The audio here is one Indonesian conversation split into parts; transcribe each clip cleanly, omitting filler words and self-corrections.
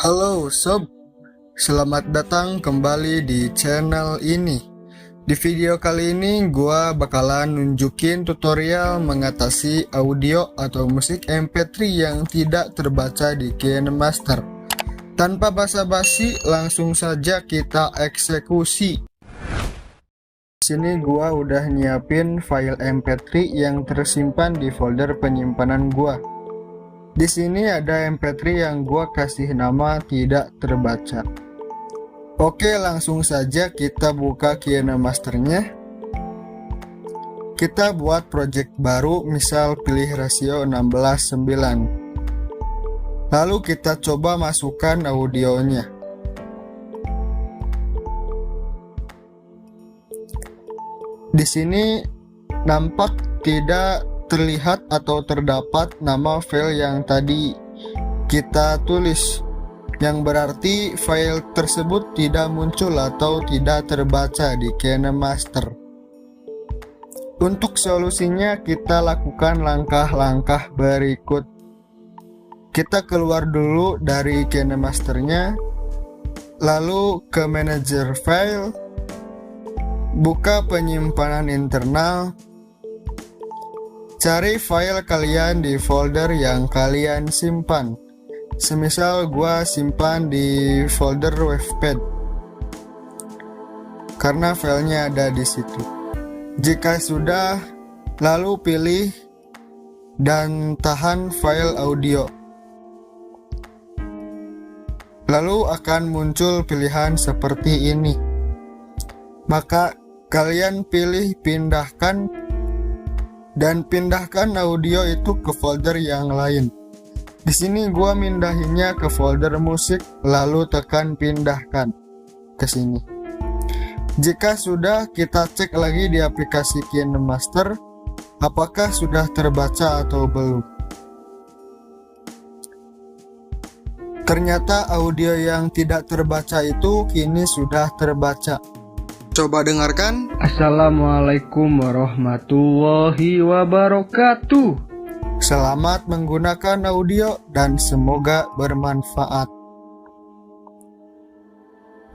Halo sob, selamat datang kembali di channel ini. Di video kali ini gua bakalan nunjukin tutorial mengatasi audio atau musik MP3 yang tidak terbaca di KineMaster. Tanpa basa-basi, langsung saja kita eksekusi. Di sini gua udah nyiapin file MP3 yang tersimpan di folder penyimpanan gua. Di sini ada MP3 yang gua kasih nama tidak terbaca. Oke, langsung saja kita buka KineMasternya. Kita buat project baru, misal pilih rasio 16:9. Lalu kita coba masukkan audionya. Di sini nampak tidak terlihat atau terdapat nama file yang tadi kita tulis, yang berarti file tersebut tidak muncul atau tidak terbaca di KineMaster. Untuk solusinya kita lakukan langkah-langkah berikut. Kita keluar dulu dari KineMasternya, lalu ke manajer file, buka penyimpanan internal. Cari file kalian di folder yang kalian simpan. Semisal gua simpan di folder wavepad, karena filenya ada di situ. Jika sudah, lalu pilih dan tahan file audio. Lalu akan muncul pilihan seperti ini. Maka kalian pilih pindahkan dan pindahkan audio itu ke folder yang lain. Di sini gua mindahinnya ke folder musik, lalu tekan pindahkan ke sini. Jika sudah, kita cek lagi di aplikasi KineMaster apakah sudah terbaca atau belum. Ternyata audio yang tidak terbaca itu kini sudah terbaca. Coba dengarkan. Assalamualaikum warahmatullahi wabarakatuh. Selamat menggunakan audio dan semoga bermanfaat.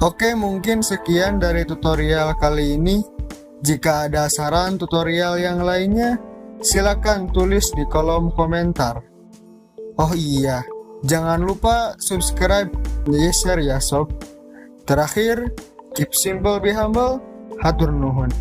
Oke, mungkin sekian dari tutorial kali ini. Jika ada saran tutorial yang lainnya, silakan tulis di kolom komentar. Oh iya, jangan lupa subscribe dan share ya sob. Terakhir, keep simple be humble. Hatur nuhun.